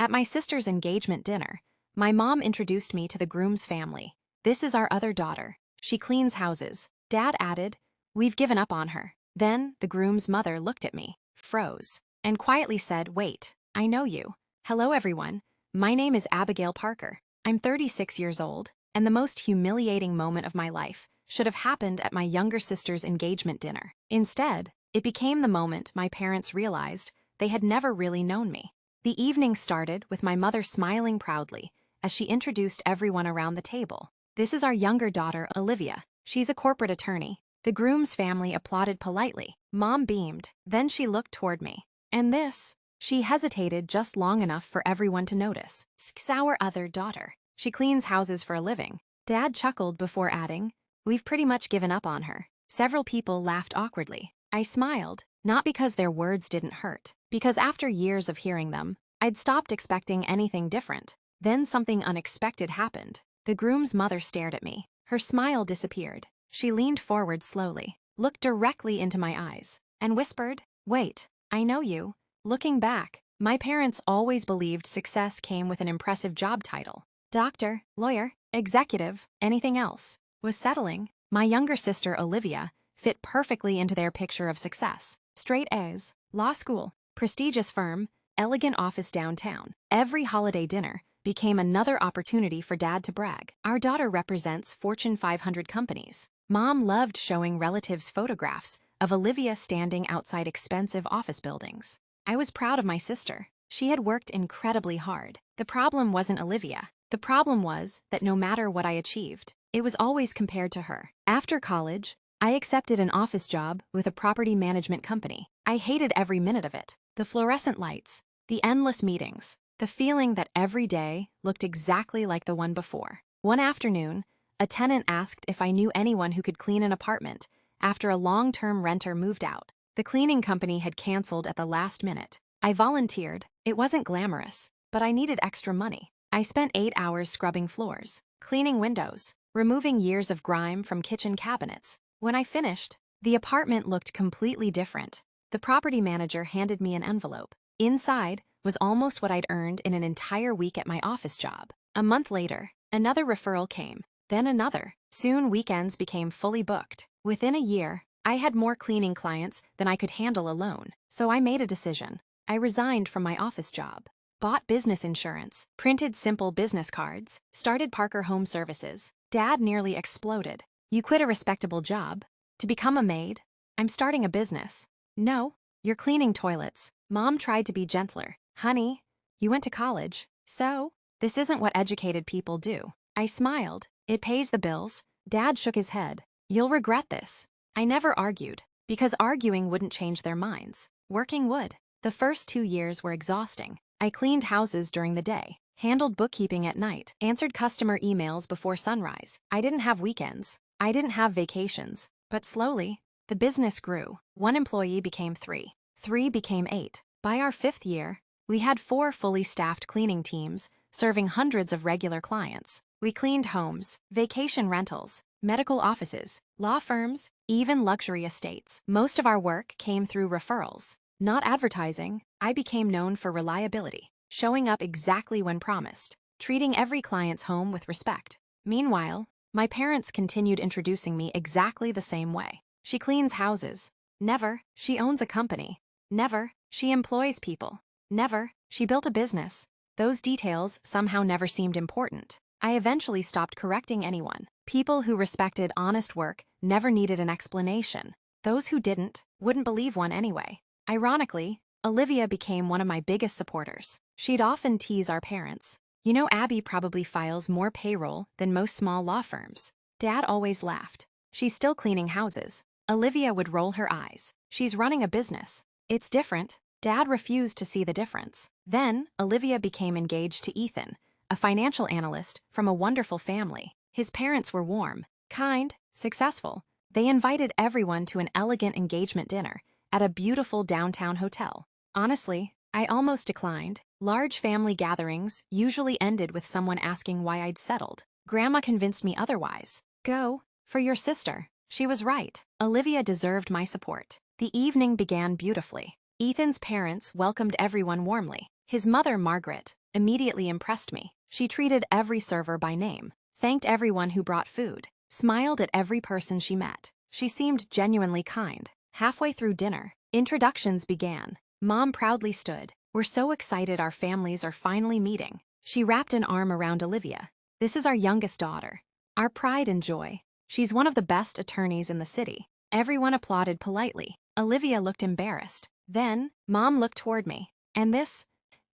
At my sister's engagement dinner, my mom introduced me to the groom's family. This is our other daughter. She cleans houses. Dad added, we've given up on her. Then the groom's mother looked at me, froze, and quietly said, wait, I know you. Hello everyone. My name is Abigail Parker. I'm 36 years old, and the most humiliating moment of my life should have happened at my younger sister's engagement dinner. Instead, it became the moment my parents realized they had never really known me. The evening started with my mother smiling proudly as she introduced everyone around the table. This is our younger daughter, Olivia. She's a corporate attorney. The groom's family applauded politely. Mom beamed. Then she looked toward me. And this? She hesitated just long enough for everyone to notice. It's our other daughter. She cleans houses for a living. Dad chuckled before adding, we've pretty much given up on her. Several people laughed awkwardly. I smiled, not because their words didn't hurt, because after years of hearing them, I'd stopped expecting anything different. Then something unexpected happened. The groom's mother stared at me. Her smile disappeared. She leaned forward slowly, looked directly into my eyes, and whispered, wait, I know you. Looking back, my parents always believed success came with an impressive job title. Doctor, lawyer, executive, anything else was settling. My younger sister, Olivia, fit perfectly into their picture of success. Straight A's, law school, prestigious firm, elegant office downtown. Every holiday dinner became another opportunity for Dad to brag. Our daughter represents Fortune 500 companies. Mom loved showing relatives photographs of Olivia standing outside expensive office buildings. I was proud of my sister. She had worked incredibly hard. The problem wasn't Olivia. The problem was that no matter what I achieved, it was always compared to her. After college, I accepted an office job with a property management company. I hated every minute of it. The fluorescent lights, the endless meetings, the feeling that every day looked exactly like the one before. One afternoon, a tenant asked if I knew anyone who could clean an apartment after a long-term renter moved out. The cleaning company had canceled at the last minute. I volunteered. It wasn't glamorous, but I needed extra money. I spent 8 hours scrubbing floors, cleaning windows, removing years of grime from kitchen cabinets. When I finished, the apartment looked completely different. The property manager handed me an envelope. Inside was almost what I'd earned in an entire week at my office job. A month later, another referral came, then another. Soon weekends became fully booked. Within a year, I had more cleaning clients than I could handle alone, so I made a decision. I resigned from my office job, bought business insurance, printed simple business cards, started Parker Home Services. Dad nearly exploded. You quit a respectable job to become a maid? I'm starting a business. No, you're cleaning toilets. Mom tried to be gentler. Honey, you went to college, so this isn't what educated people do. I smiled. It pays the bills. Dad shook his head. You'll regret this. I never argued, because arguing wouldn't change their minds. Working would. The first 2 years were exhausting. I cleaned houses during the day, handled bookkeeping at night, answered customer emails before sunrise. I didn't have weekends. I didn't have vacations. But slowly, the business grew. 1 employee became 3. 3 became 8. By our 5th year, we had 4 fully staffed cleaning teams, serving hundreds of regular clients. We cleaned homes, vacation rentals, medical offices, law firms, even luxury estates. Most of our work came through referrals, not advertising. I became known for reliability, showing up exactly when promised, treating every client's home with respect. Meanwhile, my parents continued introducing me exactly the same way. She cleans houses. Never. She owns a company. Never. She employs people. Never. She built a business. Those details somehow never seemed important. I eventually stopped correcting anyone. People who respected honest work never needed an explanation. Those who didn't wouldn't believe one anyway. Ironically, Olivia became one of my biggest supporters. She'd often tease our parents. You know, Abby probably files more payroll than most small law firms. Dad always laughed. She's still cleaning houses. Olivia would roll her eyes. She's running a business. It's different. Dad refused to see the difference. Then, Olivia became engaged to Ethan, a financial analyst from a wonderful family. His parents were warm, kind, successful. They invited everyone to an elegant engagement dinner at a beautiful downtown hotel. Honestly, I almost declined. Large family gatherings usually ended with someone asking why I'd settled. Grandma convinced me otherwise. Go, for your sister. She was right. Olivia deserved my support. The evening began beautifully. Ethan's parents welcomed everyone warmly. His mother, Margaret, immediately impressed me. She treated every server by name, thanked everyone who brought food, smiled at every person she met. She seemed genuinely kind. Halfway through dinner, introductions began. Mom proudly stood. We're so excited our families are finally meeting. She wrapped an arm around Olivia. This is our youngest daughter, our pride and joy. She's one of the best attorneys in the city. Everyone applauded politely. Olivia looked embarrassed. Then, Mom looked toward me. And this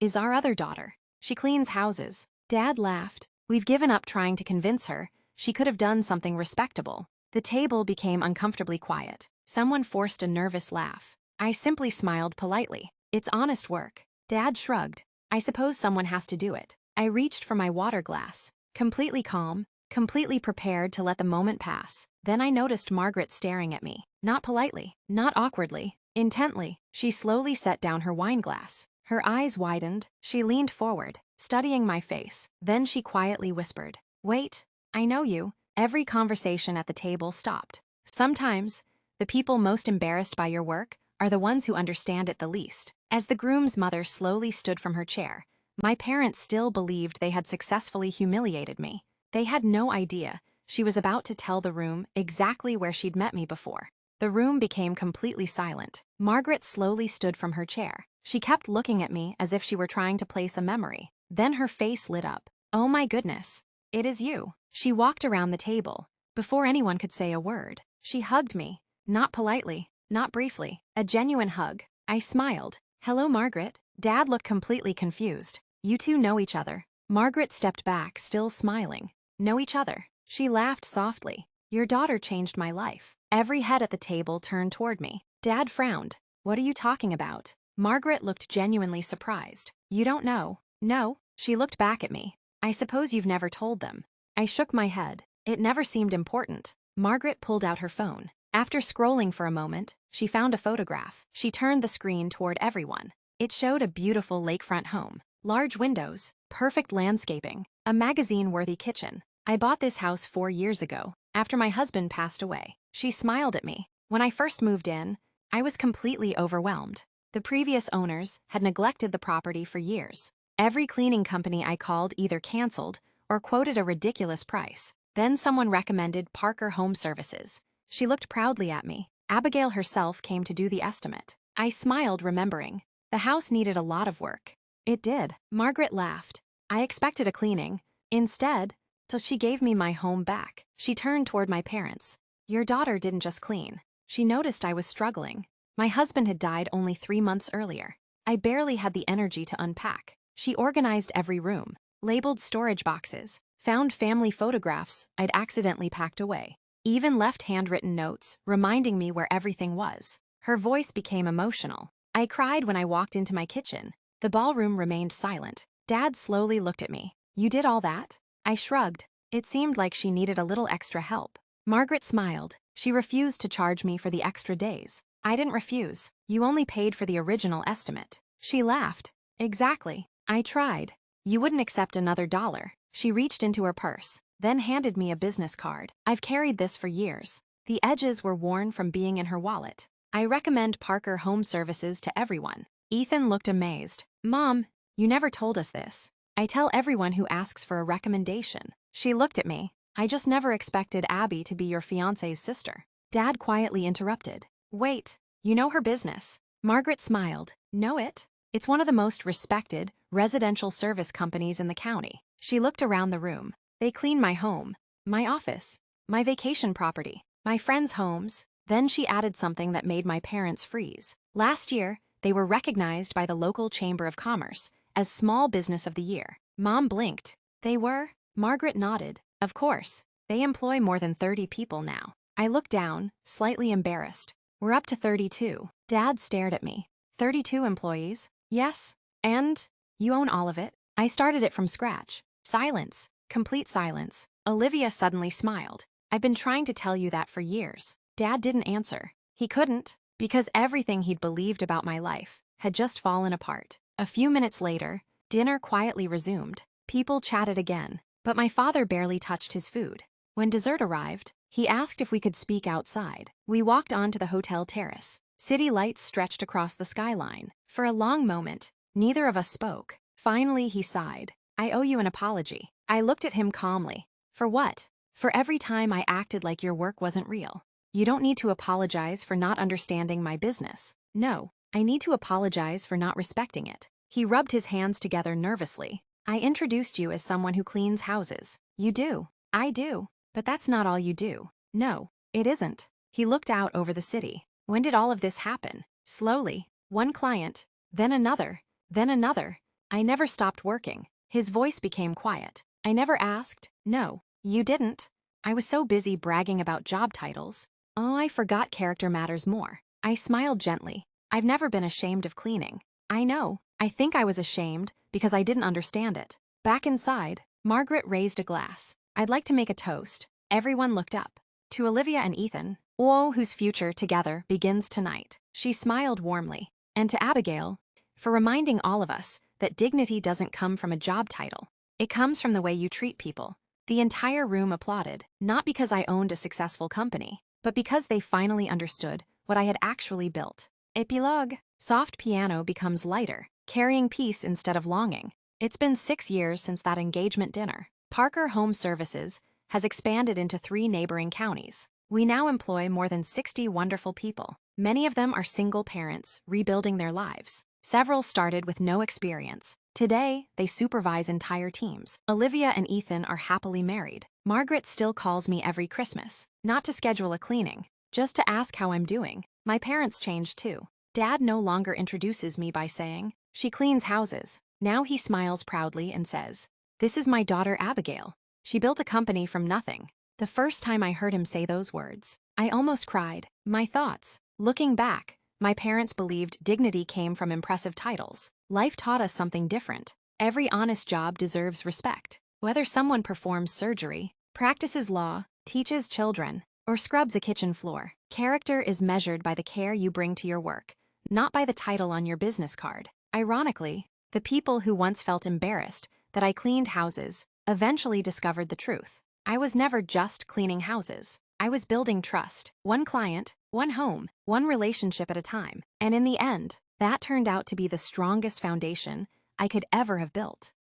is our other daughter. She cleans houses. Dad laughed. We've given up trying to convince her. She could have done something respectable. The table became uncomfortably quiet. Someone forced a nervous laugh. I simply smiled politely. It's honest work. Dad shrugged. I suppose someone has to do it. I reached for my water glass. Completely calm, completely prepared to let the moment pass. Then I noticed Margaret staring at me. Not politely, not awkwardly, intently. She slowly set down her wine glass. Her eyes widened. She leaned forward, studying my face. Then she quietly whispered, "Wait, I know you." Every conversation at the table stopped. Sometimes, the people most embarrassed by your work are the ones who understand it the least. As the groom's mother slowly stood from her chair, my parents still believed they had successfully humiliated me. They had no idea she was about to tell the room exactly where she'd met me before. The room became completely silent. Margaret slowly stood from her chair. She kept looking at me as if she were trying to place a memory. Then her face lit up. "Oh my goodness, it is you." She walked around the table. Before anyone could say a word, she hugged me. Not politely, not briefly, a genuine hug. I smiled. "Hello, Margaret." Dad looked completely confused. "You two know each other." Margaret stepped back, still smiling. "Know each other?" She laughed softly. "Your daughter changed my life." Every head at the table turned toward me. Dad frowned. "What are you talking about?" Margaret looked genuinely surprised. "You don't know?" "No." She looked back at me. "I suppose you've never told them." I shook my head. It never seemed important. Margaret pulled out her phone. After scrolling for a moment, she found a photograph. She turned the screen toward everyone. It showed a beautiful lakefront home. Large windows, perfect landscaping, a magazine-worthy kitchen. "I bought this house 4 years ago, after my husband passed away." She smiled at me. "When I first moved in, I was completely overwhelmed. The previous owners had neglected the property for years. Every cleaning company I called either canceled or quoted a ridiculous price. Then someone recommended Parker Home Services." She looked proudly at me. Abigail herself came to do the estimate. I smiled, remembering. The house needed a lot of work. It did. Margaret laughed. I expected a cleaning. Instead, till she gave me my home back. She turned toward my parents. "Your daughter didn't just clean. She noticed I was struggling. My husband had died only 3 months earlier. I barely had the energy to unpack. She organized every room, labeled storage boxes, found family photographs I'd accidentally packed away, even left handwritten notes reminding me where everything was." Her voice became emotional. I cried when I walked into my kitchen. The ballroom remained silent. Dad slowly looked at me. "You did all that?" I shrugged. It seemed like she needed a little extra help. Margaret smiled. "She refused to charge me for the extra days." I didn't refuse. "You only paid for the original estimate." She laughed. "Exactly. I tried. You wouldn't accept another dollar." She reached into her purse, then handed me a business card. "I've carried this for years." The edges were worn from being in her wallet. "I recommend Parker Home Services to everyone." Ethan looked amazed. "Mom, you never told us this." "I tell everyone who asks for a recommendation." She looked at me. "I just never expected Abby to be your fiancé's sister." Dad quietly interrupted. "Wait, you know her business?" Margaret smiled. "Know it? It's one of the most respected residential service companies in the county." She looked around the room. "They clean my home, my office, my vacation property, my friends' homes." Then she added something that made my parents freeze. "Last year, they were recognized by the local Chamber of Commerce as Small Business of the Year." Mom blinked. "They were?" Margaret nodded. "Of course. They employ more than 30 people now." I looked down, slightly embarrassed. "We're up to 32. Dad stared at me. 32 employees? "Yes. And? You own all of it?" "I started it from scratch." Silence. Complete silence. Olivia suddenly smiled. "I've been trying to tell you that for years." Dad didn't answer. He couldn't, because everything he'd believed about my life had just fallen apart. A few minutes later, dinner quietly resumed. People chatted again, but my father barely touched his food. When dessert arrived, he asked if we could speak outside. We walked onto the hotel terrace. City lights stretched across the skyline. For a long moment, neither of us spoke. Finally, he sighed. I owe you an apology. I looked at him calmly. For what? For every time I acted like your work wasn't real. You don't need to apologize for not understanding my business. No, I need to apologize for not respecting it. He rubbed his hands together nervously. I introduced you as someone who cleans houses. You do. I do. But that's not all you do. No, it isn't. He looked out over the city. When did all of this happen? Slowly. One client, then another, then another. I never stopped working. His voice became quiet. I never asked. No, you didn't. I was so busy bragging about job titles. Oh, I forgot character matters more. I smiled gently. I've never been ashamed of cleaning. I know. I think I was ashamed because I didn't understand it. Back inside, Margaret raised a glass. I'd like to make a toast. Everyone looked up. To Olivia and Ethan, whose future together begins tonight. She smiled warmly. And to Abigail, for reminding all of us that dignity doesn't come from a job title. It comes from the way you treat people. The entire room applauded, not because I owned a successful company, but because they finally understood what I had actually built. Epilogue. Soft piano becomes lighter, carrying peace instead of longing. It's been 6 years since that engagement dinner. Parker Home Services has expanded into 3 neighboring counties. We now employ more than 60 wonderful people. Many of them are single parents rebuilding their lives. Several started with no experience. Today, they supervise entire teams. Olivia and Ethan are happily married. Margaret still calls me every Christmas, not to schedule a cleaning, just to ask how I'm doing. My parents changed too. Dad no longer introduces me by saying, "She cleans houses." Now he smiles proudly and says, "This is my daughter Abigail. She built a company from nothing." The first time I heard him say those words, I almost cried. My thoughts. Looking back, my parents believed dignity came from impressive titles. Life taught us something different. Every honest job deserves respect. Whether someone performs surgery, practices law, teaches children, or scrubs a kitchen floor, character is measured by the care you bring to your work, not by the title on your business card. Ironically, the people who once felt embarrassed that I cleaned houses eventually discovered the truth. I was never just cleaning houses. I was building trust, one client, one home, one relationship at a time. And in the end, that turned out to be the strongest foundation I could ever have built.